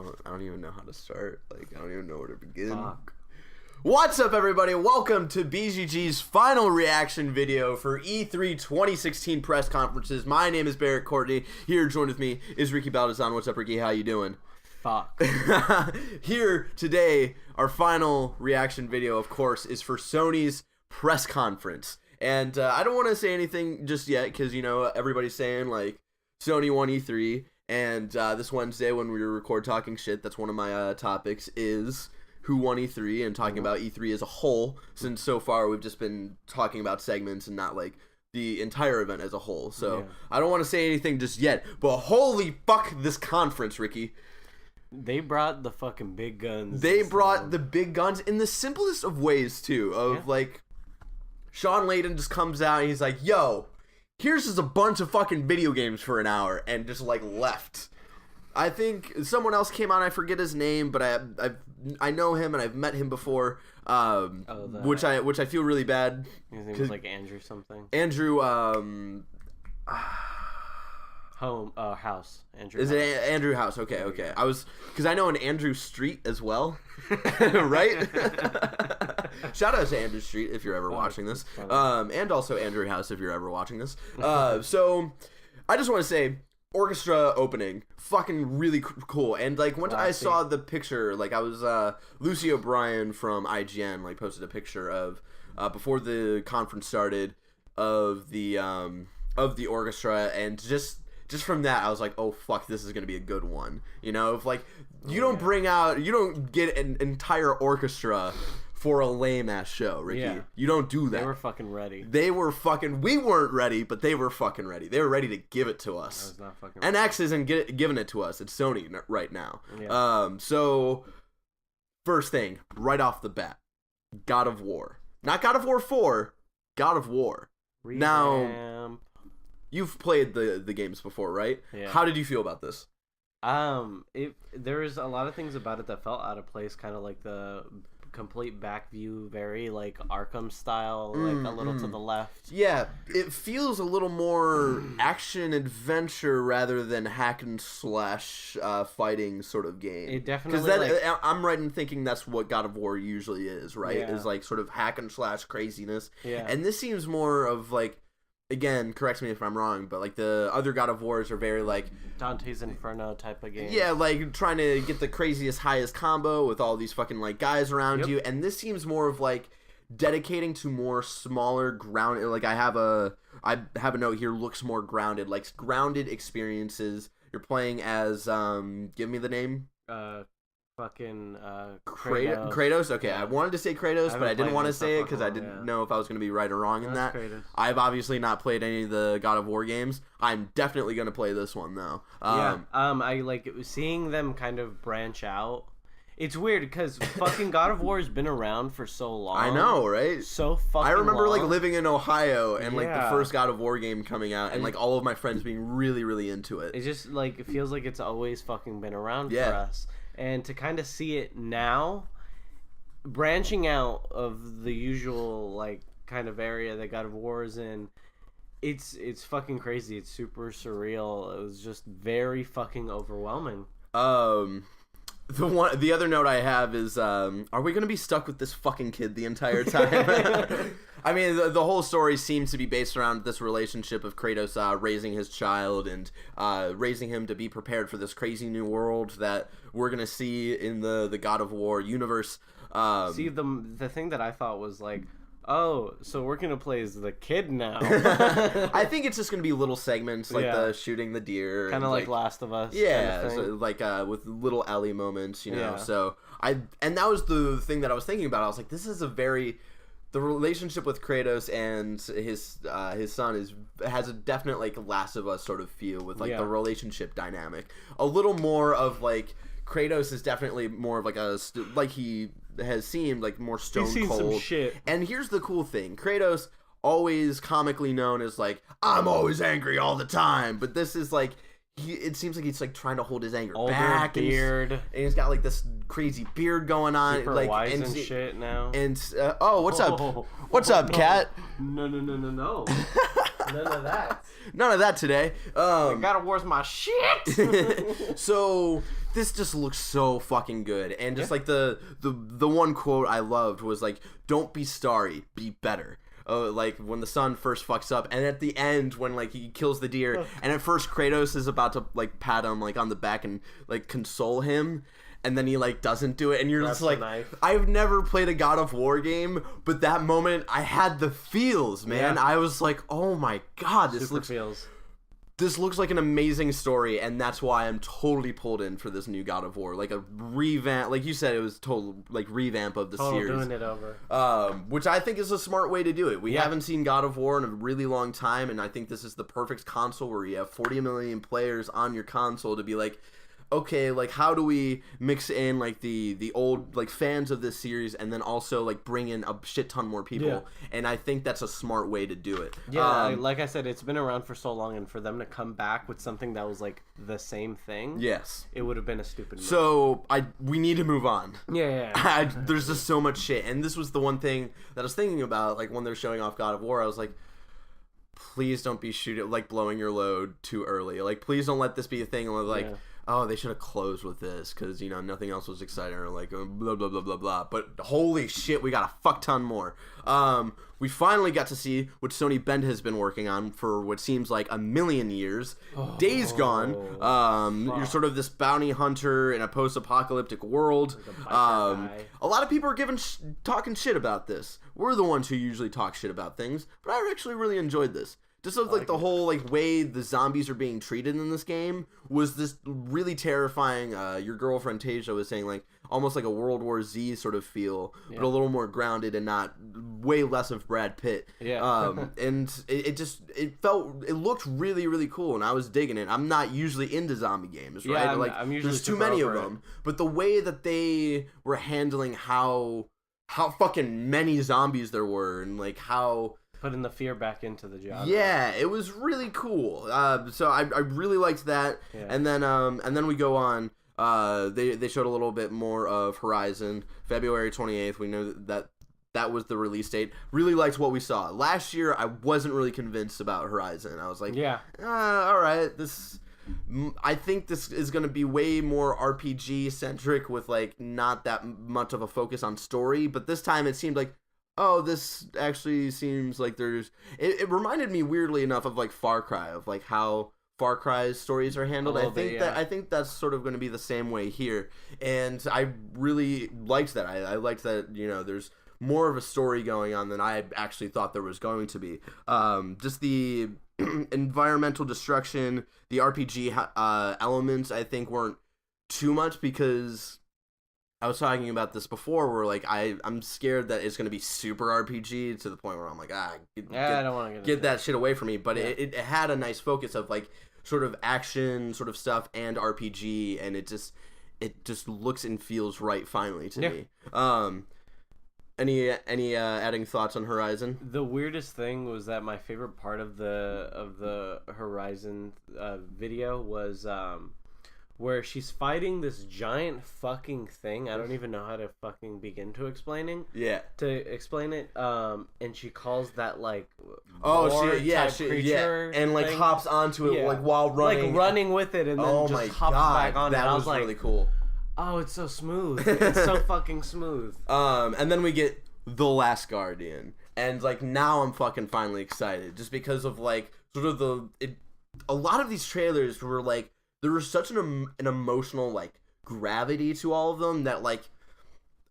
don't even know how to start. Like, I don't even know where to begin. Fuck. What's up, everybody? Welcome to BzG's final reaction video for E3 2016 press conferences. My name is Barrett Courtney. Here, joined with me is Ricky Baldazan. What's up, Ricky? How you doing? Fuck. Here today, our final reaction video, of course, is for Sony's press conference. And I don't want to say anything just yet because, you know, everybody's saying, like, Sony won E3. And this Wednesday when we record Talking Shit, that's one of my topics, is who won E3 and talking about E3 as a whole, since so far we've just been talking about segments and not, like, the entire event as a whole. So I don't want to say anything just yet, but holy fuck this conference, Ricky. They brought the fucking big guns. They brought the big guns in the simplest of ways, too, of, like, Sean Layden just comes out and he's like, yo, here's just a bunch of fucking video games for an hour, and just, like, left. I think someone else came out, I forget his name, but I know him and I've met him before, which I feel really bad. His name was like Andrew something. Andrew, House. Andrew. Is House. it Andrew House? Okay. Because I know an Andrew Street as well, right? Shout out to Andrew Street if you're ever watching this, and also Andrew House if you're ever watching this. So I just want to say, orchestra opening, fucking really cool. And like once I saw the picture, like I was Lucy O'Brien from IGN like posted a picture of before the conference started of the orchestra, and just from that I was like, oh fuck, this is gonna be a good one. You know, if like you don't get an entire orchestra for a lame ass show, Ricky. Yeah. You don't do that. They were fucking ready. We weren't ready, but they were fucking ready. They were ready to give it to us. I was not fucking ready. NX isn't giving it to us. It's Sony right now. Yeah. So first thing, right off the bat, God of War. Not God of War 4, God of War. Revamp. Now, you've played the games before, right? Yeah. How did you feel about this? There's a lot of things about it that felt out of place, kind of like the complete back view, very like Arkham style, like a little to the left. Yeah, it feels a little more action adventure rather than hack and slash fighting sort of game. It definitely, because I'm right in thinking that's what God of War usually is, right? Yeah. Is like sort of hack and slash craziness. Yeah. And this seems more of like, again, correct me if I'm wrong, but like the other God of Wars are very like Dante's Inferno type of game. Yeah, like trying to get the craziest, highest combo with all these fucking like guys around you. And this seems more of like dedicating to more smaller ground. Like I have a note here, looks more grounded, like grounded experiences. You're playing as give me the name. Fucking Kratos. Okay, yeah. I wanted to say Kratos, but I didn't want to say it because I didn't know if I was going to be right or wrong in that. Kratos. I've obviously not played any of the God of War games. I'm definitely going to play this one though. I like seeing them kind of branch out. It's weird because fucking God of War has been around for so long. I know, right? So fucking I remember long. like living in Ohio and like the first God of War game coming out, and like all of my friends being really, really into it. It just like it feels like it's always fucking been around for us. And to kind of see it now, branching out of the usual like kind of area that God of War is in, it's fucking crazy. It's super surreal. It was just very fucking overwhelming. The other note I have is, are we gonna be stuck with this fucking kid the entire time? I mean, the whole story seems to be based around this relationship of Kratos raising his child and raising him to be prepared for this crazy new world that we're gonna see in the God of War universe. See, the thing that I thought was like, oh, so we're gonna play as the kid now. I think it's just gonna be little segments like the shooting the deer, kind of like Last of Us. Yeah, kind of so like with little Ellie moments, you know. So and that was the thing that I was thinking about. I was like, this is the relationship with Kratos and his son has a definite like Last of Us sort of feel with like the relationship dynamic. A little more of like Kratos is definitely more of like he has seemed like more stone cold. Some shit. And here's the cool thing: Kratos, always comically known as like, I'm always angry all the time, but this is like it seems like he's like trying to hold his anger back. Beard. And he's got like this crazy beard going on. Super like wise and shit now. And what's up? What's up, cat? No. None of that. None of that today. God of War's my shit. So this just looks so fucking good. And just like the one quote I loved was like, don't be starry, be better. Like when the son first fucks up, and at the end when like he kills the deer, and at first Kratos is about to like pat him like on the back and like console him, and then he like doesn't do it, and you're just like, I've never played a God of War game, but that moment I had the feels, man. I was like, oh my god, this looks like an amazing story, and that's why I'm totally pulled in for this new God of War. Like a revamp, like you said, it was total like revamp of the series. Doing it over. Which I think is a smart way to do it. We haven't seen God of War in a really long time, and I think this is the perfect console where you have 40 million players on your console to be like, okay, like how do we mix in like the old like fans of this series and then also like bring in a shit ton more people, and I think that's a smart way to do it. Like I said, it's been around for so long, and for them to come back with something that was like the same thing, it would have been a stupid move. So we need to move on. There's just so much shit, and this was the one thing that I was thinking about, like when they're showing off God of War, I was like, please don't be blowing your load too early. Like please don't let this be a thing of like, oh, they should have closed with this because, you know, nothing else was exciting, or like blah, blah, blah, blah, blah. But holy shit, we got a fuck ton more. We finally got to see what Sony Bend has been working on for what seems like a million years. Days Gone. You're sort of this bounty hunter in a post-apocalyptic world. Like a lot of people are talking shit about this. We're the ones who usually talk shit about things, but I actually really enjoyed this. Just like the whole like way the zombies are being treated in this game was this really terrifying. Your girlfriend Tasia was saying like almost like a World War Z sort of feel, but a little more grounded and not way less of Brad Pitt. And it looked really, really cool, and I was digging it. I'm not usually into zombie games, right? I'm usually there's too many of them, but the way that they were handling how fucking many zombies there were, and like how putting the fear back into the job. Yeah, it was really cool. So I really liked that. And then we go on. They showed a little bit more of Horizon. February 28th. We know that was the release date. Really liked what we saw. Last year, I wasn't really convinced about Horizon. I was like, all right, I think this is going to be way more RPG centric with like not that much of a focus on story. But this time it seemed like, oh, this actually seems like there's... It reminded me weirdly enough of like Far Cry, of like how Far Cry's stories are handled. I think that's sort of going to be the same way here, and I really liked that. I liked that, you know, there's more of a story going on than I actually thought there was going to be. Just the environmental destruction, the RPG elements, I think weren't too much, because I was talking about this before, where like I'm scared that it's going to be super RPG to the point where I'm like, I don't want to get that shit away from me. But it had a nice focus of like sort of action sort of stuff and RPG, and it just looks and feels right finally to me. Any adding thoughts on Horizon? The weirdest thing was that my favorite part of the Horizon video was where she's fighting this giant fucking thing. I don't even know how to fucking begin to explain it. And she calls that like creature and like hops onto it like while running, like running with it, and then just hops back on. That was really cool. Oh, it's so smooth. It's so fucking smooth. And then we get The Last Guardian, and like now I'm fucking finally excited, just because of like sort of a lot of these trailers were like, there was such an emotional like gravity to all of them that like,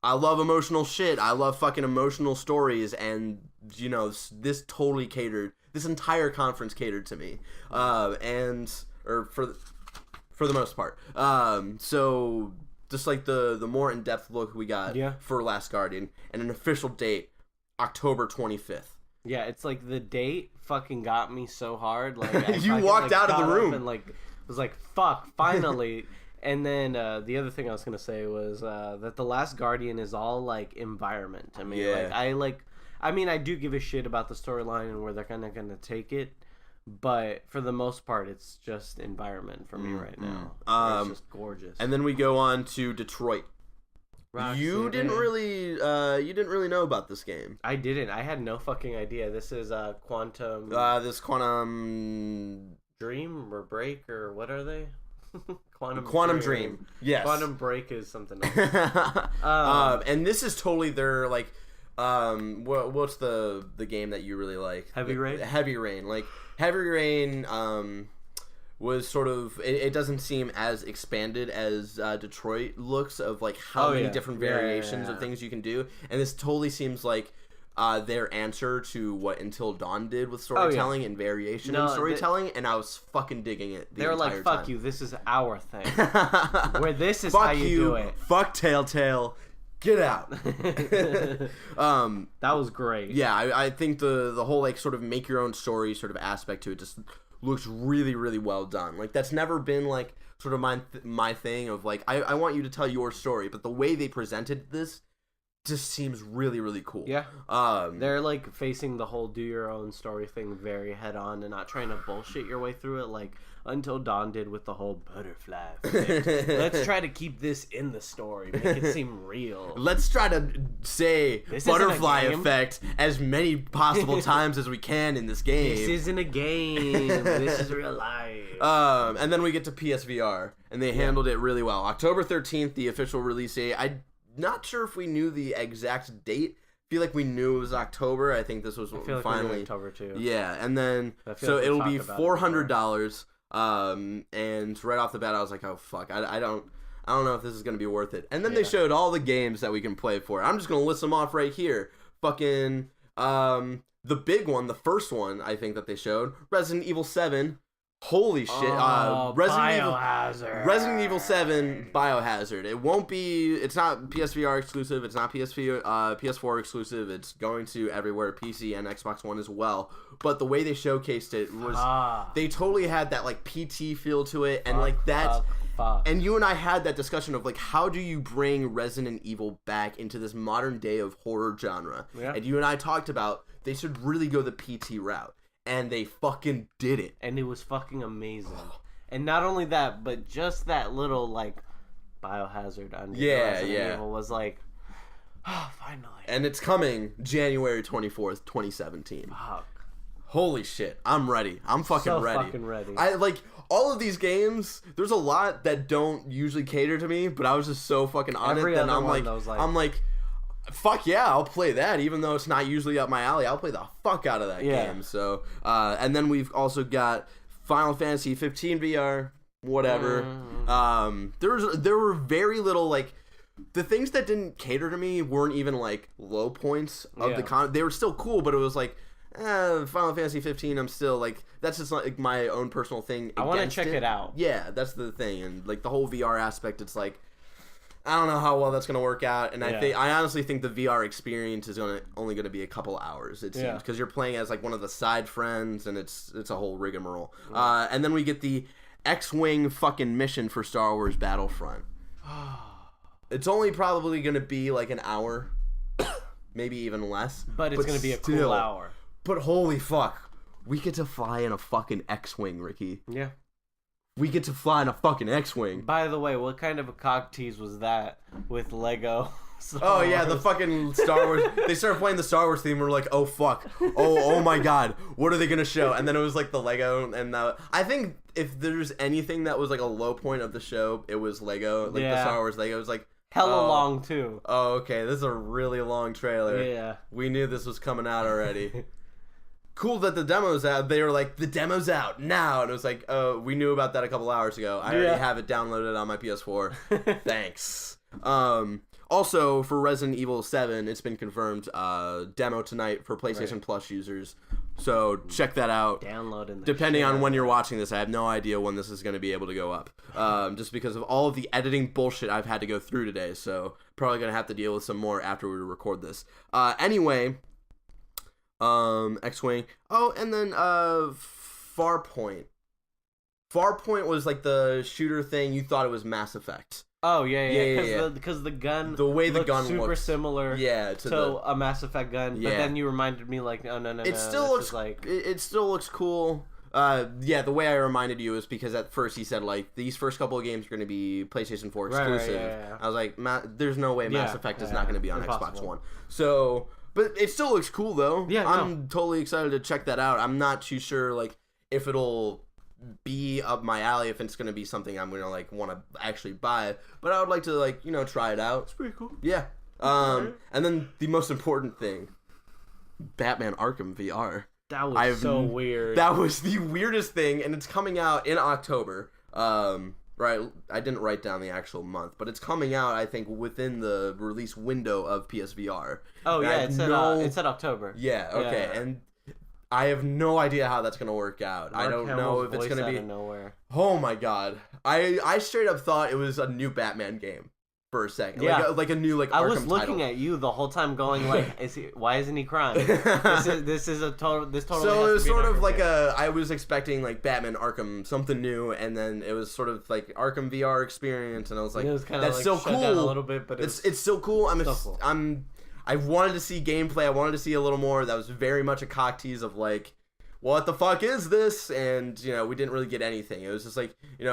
I love emotional shit. I love fucking emotional stories, and you know, this entire conference catered to me, for the most part. So just like the more in-depth look we got for Last Guardian, and an official date, October 25th. Yeah, it's like the date fucking got me so hard. Like you walked out of the room and like was like, fuck, finally. And then the other thing I was gonna say was that The Last Guardian is all like environment. I mean, I do give a shit about the storyline and where they're kind of gonna take it, but for the most part, it's just environment for me right now. It's just gorgeous. And then we go on to Detroit. You didn't really know about this game. I didn't. I had no fucking idea. This is Quantum. This Quantum Dream or Break, or what are they? Quantum Dream. Yes. Quantum Break is something else. And this is totally their like. What's the game that you really like? Heavy Rain. Heavy Rain. Like Heavy Rain. Was sort of it doesn't seem as expanded as Detroit looks of like how many different variations of things you can do, and this totally seems like their answer to what Until Dawn did with storytelling and variation in storytelling, and I was fucking digging it. They were like, "Fuck you, this is our thing. Where this is how you do it. Fuck Telltale, get out." That was great. Yeah, I think the whole like sort of make your own story sort of aspect to it just looks really, really well done. Like that's never been like sort of my thing of like I want you to tell your story, but the way they presented this just seems really, really cool. Yeah. They're like facing the whole do your own story thing very head on and not trying to bullshit your way through it like Until Dawn did with the whole butterfly effect. Let's try to keep this in the story, make it seem real. Let's try to say this butterfly effect as many possible times as we can in this game. This isn't a game. This is real life. And then we get to PSVR, and they handled it really well. October 13th, the official release date. I'm not sure if we knew the exact date. I feel like we knew it was October. I think this was finally October too. Yeah, and then so it'll be $400. And right off the bat, I was like, "Oh fuck, I don't know if this is gonna be worth it." And then they showed all the games that we can play for it. I'm just gonna list them off right here. Fucking the big one, the first one I think that they showed, Resident Evil 7. Holy shit! Resident Evil 7 Biohazard. It won't be. It's not PSVR exclusive. It's not PS4 exclusive. It's going to everywhere, PC and Xbox One as well. But the way they showcased it was they totally had that like PT feel to it, and like that. And you and I had that discussion of like, how do you bring Resident Evil back into this modern day of horror genre? Yeah. And you and I talked about they should really go the PT route. And they fucking did it. And it was fucking amazing. And not only that, but just that little, like, Biohazard under Resident Evil was like, oh, finally. And it's coming January 24th, 2017. Fuck. Holy shit. I'm ready. I'm fucking ready. Fucking ready. I, like, all of these games, there's a lot that don't usually cater to me, but I was just so fucking on it that I'm like, fuck yeah, I'll play that. Even though it's not usually up my alley, I'll play the fuck out of that game. So, and then we've also got Final Fantasy 15 VR, whatever. There were very little like the things that didn't cater to me weren't even like low points of the they were still cool, but it was like Final Fantasy 15. I'm still like that's just like my own personal thing. I want to check it out. Yeah, that's the thing, and like the whole VR aspect, it's like. I don't know how well that's going to work out, and I honestly think the VR experience is only going to be a couple hours, it seems, because you're playing as like one of the side friends, and it's a whole rigmarole. And then we get the X-Wing fucking mission for Star Wars Battlefront. It's only probably going to be like an hour, maybe even less. But it's going to be a cool hour. But holy fuck, we get to fly in a fucking X-Wing, Ricky. Yeah. We get to fly in a fucking X-Wing. By the way, what kind of a cock tease was that with Lego? Oh yeah, the fucking Star Wars. They started playing the Star Wars theme. And we're like, oh fuck, oh my god, what are they gonna show? And then it was like the Lego, and I think if there's anything that was like a low point of the show, it was Lego, like the Star Wars Lego. It was like hella long too. Oh okay, this is a really long trailer. Yeah, we knew this was coming out already. Cool that the demo's out. They were like, the demo's out now. And it was like, oh, we knew about that a couple hours ago. I already have it downloaded on my PS4. Thanks. Also, for Resident Evil 7, it's been confirmed, demo tonight for PlayStation Plus users. So check that out. Downloading depending on when you're watching this, I have no idea when this is going to be able to go up. Just because of all of the editing bullshit I've had to go through today. So probably going to have to deal with some more after we record this. Anyway... X-Wing. Oh, and then, Farpoint. Farpoint was like the shooter thing. You thought it was Mass Effect. Oh, yeah. Because the gun, the way the gun super looks similar to a Mass Effect gun. But then you reminded me like, no. It still looks like it still looks cool. The way I reminded you is because at first he said like these first couple of games are going to be PlayStation 4 exclusive. Right. I was like, there's no way Mass Effect is not going to be on Xbox One. So. But it still looks cool, though. Yeah, I'm totally excited to check that out. I'm not too sure, like, if it'll be up my alley if it's gonna be something I'm gonna like want to actually buy. But I would like to like try it out. It's pretty cool. Yeah. And then the most important thing, Batman Arkham VR. That was so weird. That was the weirdest thing, and it's coming out in October. Right, I didn't write down the actual month, but it's coming out, I think, within the release window of PSVR. Oh, yeah, it said October. Yeah, okay, yeah. And I have no idea how that's going to work out. I don't know if it's going to be... Out of nowhere. Oh, my God. I straight up thought it was a new Batman game. For a second, yeah. like a new Arkham I was looking title. At you the whole time, going like, why isn't he crying? This totally. So it was sort of like I was expecting like Batman Arkham something new, and then it was sort of like Arkham VR experience, and I was like, that's like so shut cool. Down a little bit, but it's still cool. I wanted to see gameplay. I wanted to see a little more. That was very much a cock tease of like, what the fuck is this? And we didn't really get anything. It was just like it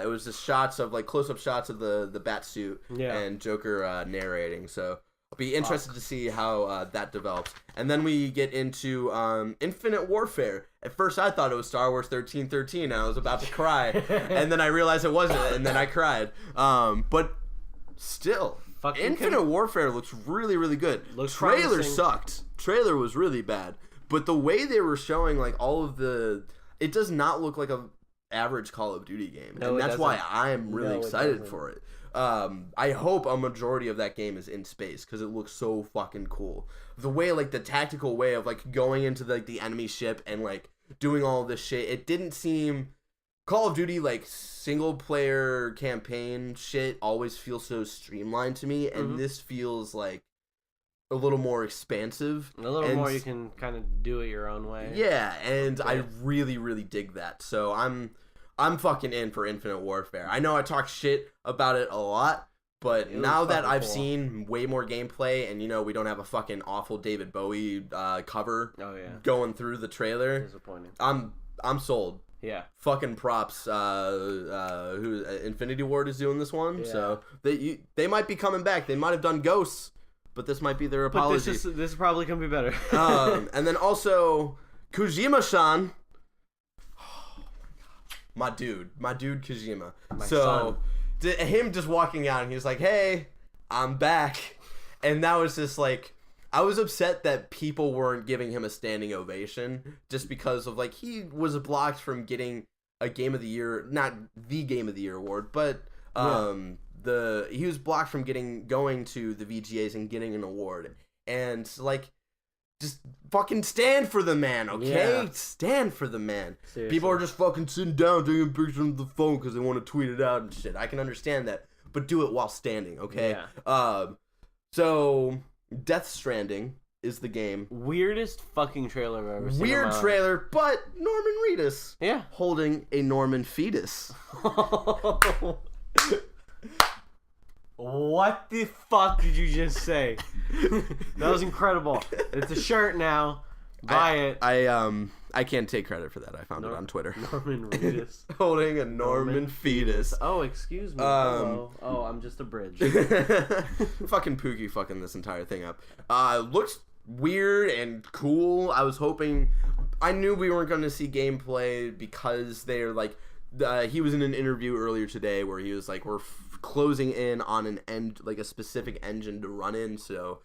was just shots of like close up shots of the bat suit and Joker narrating. So I'll be interested to see how that develops. And then we get into Infinite Warfare. At first I thought it was Star Wars 1313 and I was about to cry. And then I realized it wasn't, and then I cried. But still, Infinite Warfare looks really, really good. Trailer promising. Sucked. Trailer was really bad. But the way they were showing, like, all of it does not look like a average Call of Duty game. No, and that's why I'm really excited for it. I hope a majority of that game is in space, because it looks so fucking cool. The way, like, the tactical way of, like, going into, like, the enemy ship and, like, doing all of this shit, it didn't seem... Call of Duty, like, single-player campaign shit always feels so streamlined to me, and this feels, like, a little more expansive. A little more you can kind of do it your own way. Yeah, and I really, really dig that. So I'm fucking in for Infinite Warfare. I know I talk shit about it a lot, but now that I've seen way more gameplay and, we don't have a fucking awful David Bowie cover going through the trailer. Disappointing. I'm sold. Yeah. Fucking props. Who Infinity Ward is doing this one, so they might be coming back. They might have done Ghosts. But this might be their apology. But this is probably going to be better. And then also, Kojima-san. Oh, my dude Kojima. Him just walking out, and he was like, hey, I'm back. And that was just like, I was upset that people weren't giving him a standing ovation just because of, like, he was blocked from getting a Game of the Year, not the Game of the Year award, but... he was blocked from going to the VGAs and getting an award. And, like, just fucking stand for the man, okay? Yeah. Stand for the man. Seriously. People are just fucking sitting down taking pictures of the phone because they want to tweet it out and shit. I can understand that, but do it while standing, okay? Yeah. So, Death Stranding is the game. Weirdest fucking trailer I've ever seen. Weird trailer, but Norman Reedus. Yeah. Holding a Norman fetus. What the fuck did you just say? That was incredible. It's a shirt now. Buy it. I can't take credit for that. I found it on Twitter. Norman Reedus. Holding a Norman fetus. Oh, excuse me. Hello. Oh, I'm just a bridge. Fucking Pookie fucking this entire thing up. Looks weird and cool. I knew we weren't going to see gameplay because they're like, he was in an interview earlier today where he was like, we're closing in on a specific engine to run in. So,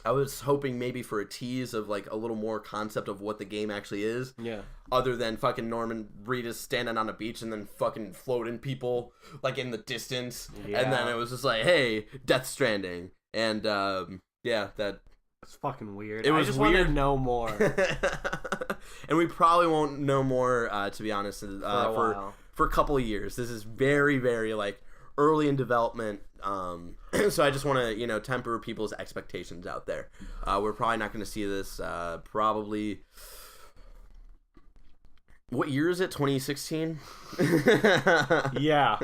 I was hoping maybe for a tease of like a little more concept of what the game actually is. Yeah. Other than fucking Norman Reedus standing on a beach and then fucking floating people like in the distance. Yeah. And then it was just like, hey, Death Stranding. And it's fucking weird. It was I just weird. Want to know more. And we probably won't know more, to be honest, for a couple of years. This is very, very like early in development. So I just want to, temper people's expectations out there. We're probably not going to see this, probably... What year is it? 2016? Yeah.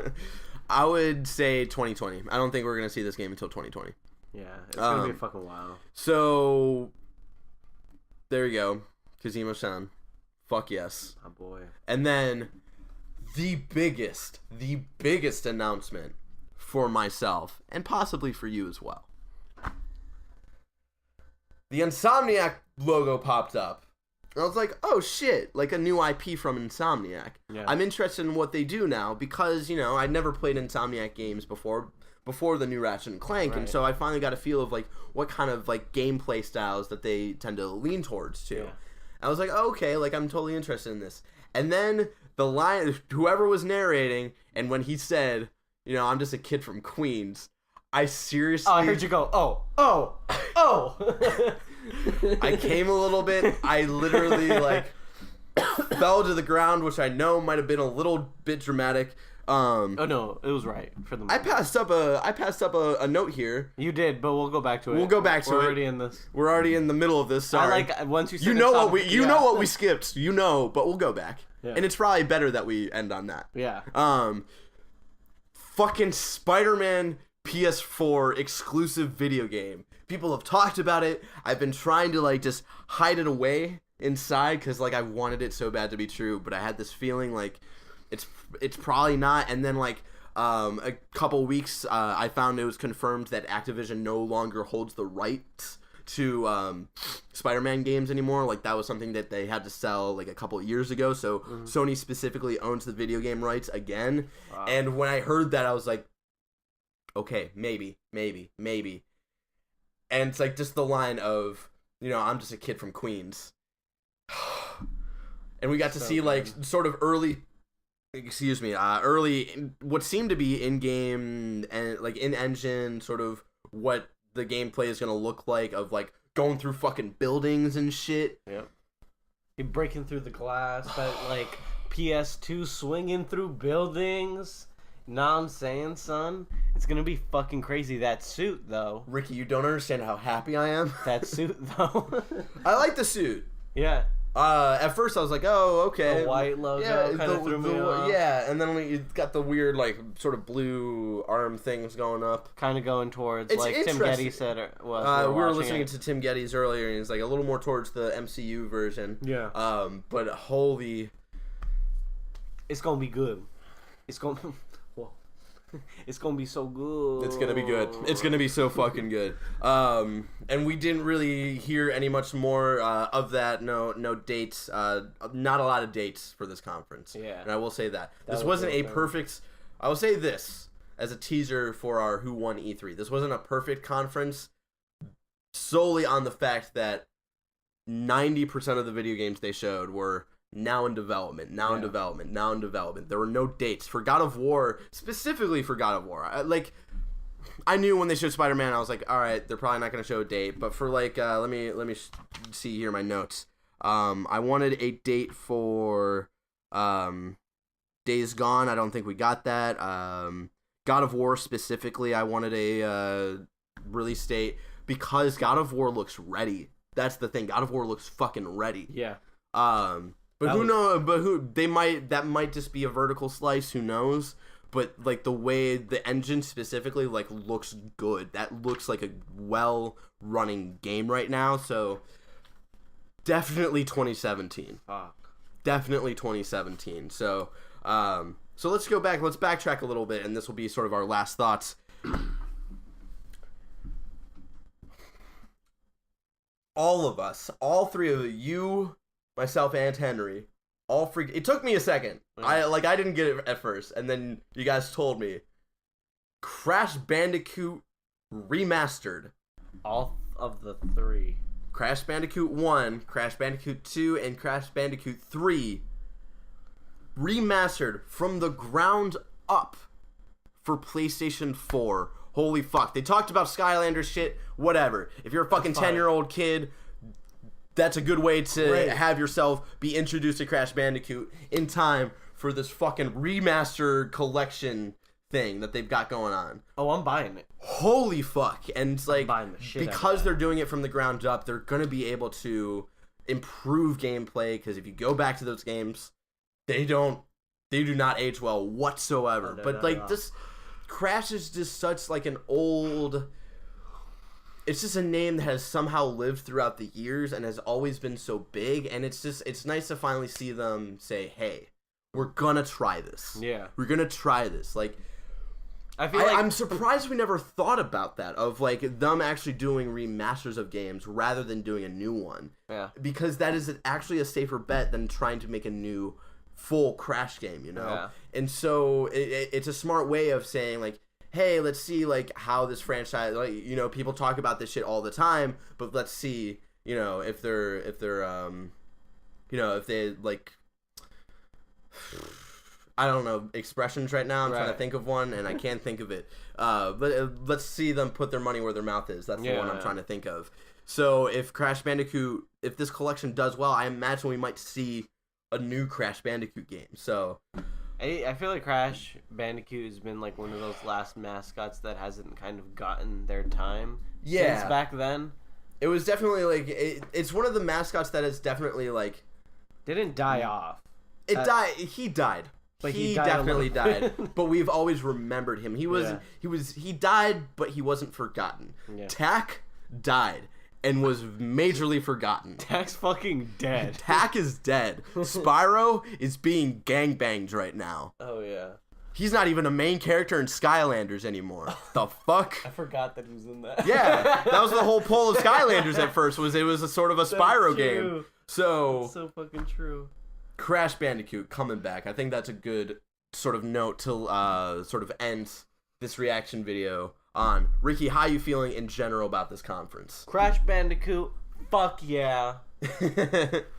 I would say 2020. I don't think we're going to see this game until 2020. Yeah, it's going to be a fucking while. So, there you go. Kazimo-san. Fuck yes. Oh, boy. And then, the biggest announcement for myself, and possibly for you as well. The Insomniac logo popped up And I was like, oh shit, like a new IP from Insomniac. Yeah. I'm interested in what they do now because, you know, I'd never played Insomniac games before the new Ratchet and Clank, and so I finally got a feel of like what kind of like gameplay styles that they tend to lean towards too. Yeah. I was like, oh, okay, like I'm totally interested in this. And then the line, whoever was narrating, and when he said, you know, I'm just a kid from Queens, I seriously... Oh, I heard you go, oh. I came a little bit. I literally, like, fell to the ground, which I know might have been a little bit dramatic. Oh, no, it was right for the moment. I passed up a note here. You did, but we'll go back to it. We'll go back to it. We're already in this. We're already in the middle of this, sorry. I like, once you said you know what we skipped. You know, but we'll go back. Yeah. And it's probably better that we end on that. Yeah. Fucking SpiderMan PS4 exclusive video game. People have talked about it. I've been trying to like just hide it away inside because like I wanted it so bad to be true, but I had this feeling like it's probably not. And then like a couple weeks, I found it was confirmed that Activision no longer holds the rights to Spider-Man games anymore. Like that was something that they had to sell like a couple of years ago. So Sony specifically owns the video game rights again. Wow. And when I heard that, I was like, okay, maybe. And it's like just the line of, you know, I'm just a kid from Queens. And we got to see like sort of early what seemed to be in-game and like in-engine sort of what the gameplay is going to look like of like going through fucking buildings and shit. Yeah. You're breaking through the glass, but like PS2 swinging through buildings. Know what I'm saying, son? It's gonna be fucking crazy. That suit, though. Ricky, you don't understand how happy I am. That suit, though. I like the suit. Yeah. At first I was like, oh, okay. The white logo kind of threw me off. Yeah, and then you got the weird, like, sort of blue arm things going up. Kind of going towards, it's like Tim Geddes said. We were listening to Tim Geddes earlier, and he's like a little more towards the MCU version. Yeah. But holy... It's gonna be good. It's gonna... It's gonna be so good. It's gonna be good. It's gonna be so fucking good. And we didn't really hear any much more of that. No dates. Not a lot of dates for this conference. Yeah. And I will say that this wasn't a perfect. I will say this as a teaser for our Who Won E3. This wasn't a perfect conference solely on the fact that 90% of the video games they showed were now in development. There were no dates for God of War, specifically for God of War. I knew when they showed Spider-Man, I was like, all right, they're probably not going to show a date. But for like, let me see here my notes. I wanted a date for Days Gone. I don't think we got that. God of War specifically, I wanted a release date because God of War looks ready. That's the thing. God of War looks fucking ready. Yeah. But who knows? But that might just be a vertical slice. Who knows? But like the way the engine specifically like looks good. That looks like a well-running game right now. So definitely 2017. Fuck. Definitely 2017. So so let's go back. Let's backtrack a little bit, and this will be sort of our last thoughts. All of us, all three of you, myself and Henry, all freaked. It took me a second. I didn't get it at first, and then you guys told me. Crash Bandicoot Remastered. All of the three. Crash Bandicoot 1, Crash Bandicoot 2, and Crash Bandicoot 3 remastered from the ground up for PlayStation 4. Holy fuck. They talked about Skylander shit, whatever. If you're a fucking 10-year-old kid, that's a good way to have yourself be introduced to Crash Bandicoot in time for this fucking remaster collection thing that they've got going on. Oh, I'm buying it. Holy fuck. And it's like, the because they're doing it from the ground up, they're going to be able to improve gameplay, because if you go back to those games, they do not age well whatsoever. This Crash is just such like an old... It's just a name that has somehow lived throughout the years and has always been so big, and it's nice to finally see them say, hey, we're gonna try this. Yeah. We're gonna try this. Like, I'm surprised we never thought about that, of like them actually doing remasters of games rather than doing a new one. Yeah. Because that is actually a safer bet than trying to make a new full Crash game, you know? Yeah. And so it's a smart way of saying like, hey, let's see like how this franchise, like, you know, people talk about this shit all the time, but let's see, you know, if they're you know, if they like, I don't know expressions right now. I'm trying to think of one, and I can't think of it. But let's see them put their money where their mouth is. That's the one I'm trying to think of. So if Crash Bandicoot, if this collection does well, I imagine we might see a new Crash Bandicoot game. So I feel like Crash Bandicoot has been like one of those last mascots that hasn't kind of gotten their time since back then. It was definitely like it's one of the mascots that is definitely like didn't die off. He died. But he definitely died. But we've always remembered him. He died, but he wasn't forgotten. Yeah. Tak died and was majorly forgotten. Tak's fucking dead. Tak is dead. Spyro is being gangbanged right now. Oh yeah. He's not even a main character in Skylanders anymore. The fuck? I forgot that he was in that. Yeah, that was the whole pull of Skylanders at first. It was a sort of a Spyro game. So that's so fucking true. Crash Bandicoot coming back. I think that's a good sort of note to sort of end this reaction video on. Ricky, how you feeling in general about this conference? Crash Bandicoot, fuck yeah.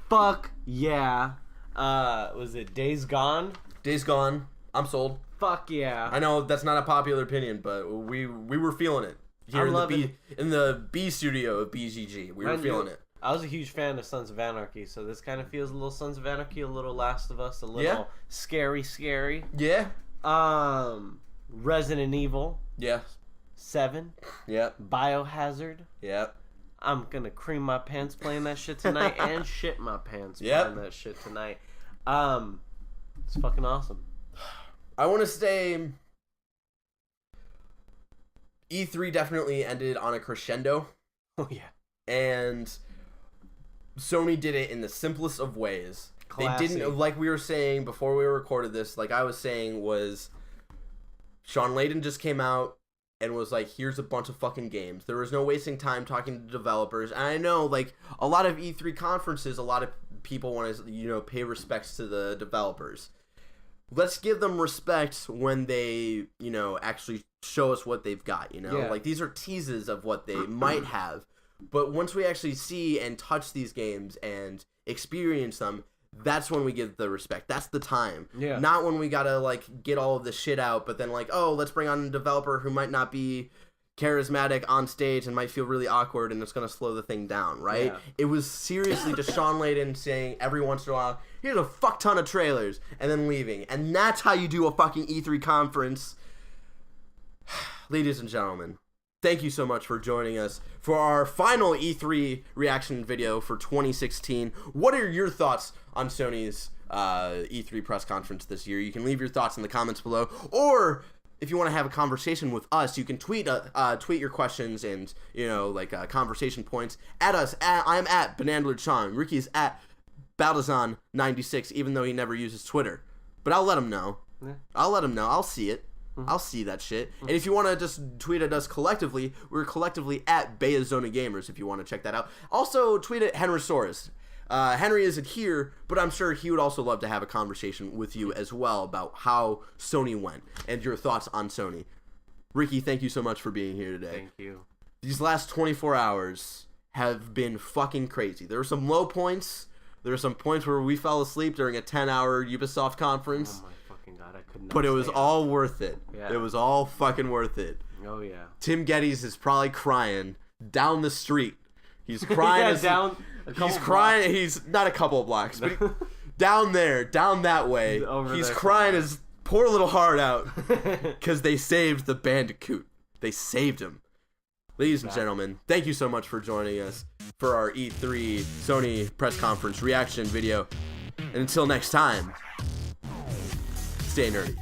Fuck yeah. Was it Days Gone? Days Gone. I'm sold. Fuck yeah. I know that's not a popular opinion, but we were feeling it. Here in the B studio of BzG. We were feeling it. I was a huge fan of Sons of Anarchy, so this kind of feels a little Sons of Anarchy, a little Last of Us, a little scary. Yeah. Resident Evil. Yeah. 7. Yep. Biohazard. Yep. I'm gonna cream my pants playing that shit tonight and shit my pants playing that shit tonight. It's fucking awesome. I want to say E3 definitely ended on a crescendo. Oh yeah. And Sony did it in the simplest of ways. Classy. They didn't, like we were saying before we recorded this, like I was saying, was Sean Layden just came out and was like, here's a bunch of fucking games. There was no wasting time talking to developers. And I know, like, a lot of E3 conferences, a lot of people want to, you know, pay respects to the developers. Let's give them respect when they, you know, actually show us what they've got, you know? Like, these are teases of what they might have. But once we actually see and touch these games and experience them, that's when we give the respect. That's the time. Yeah. Not when we gotta, like, get all of this shit out, but then, like, oh, let's bring on a developer who might not be charismatic on stage and might feel really awkward and it's gonna slow the thing down, right? Yeah. It was seriously just Sean Layden saying every once in a while, here's a fuck ton of trailers, and then leaving. And that's how you do a fucking E3 conference. Ladies and gentlemen, thank you so much for joining us for our final E3 reaction video for 2016. What are your thoughts on Sony's E3 press conference this year? You can leave your thoughts in the comments below, or if you want to have a conversation with us, you can tweet your questions and, you know, like conversation points at us. I'm at BanandlerChong. Ricky's at Baldazan96, even though he never uses Twitter. But I'll let him know. Yeah. I'll let him know. I'll see it. I'll see that shit. And if you want to just tweet at us collectively, we're collectively at Bayazona Gamers if you want to check that out. Also, tweet at Henrysaurus. Henry isn't here, but I'm sure he would also love to have a conversation with you as well about how Sony went and your thoughts on Sony. Ricky, thank you so much for being here today. Thank you. These last 24 hours have been fucking crazy. There were some low points. There were some points where we fell asleep during a 10-hour Ubisoft conference. Oh my fucking god, I could not. But it was all worth it. Yeah. It was all fucking worth it. Oh yeah. Tim Geddes is probably crying down the street. He's crying. He's crying. Blocks. He's not a couple of blocks, but down there, down that way. He's crying his poor little heart out because they saved the Bandicoot. They saved him. Ladies and gentlemen, thank you so much for joining us for our E3 Sony press conference reaction video. And until next time, stay nerdy.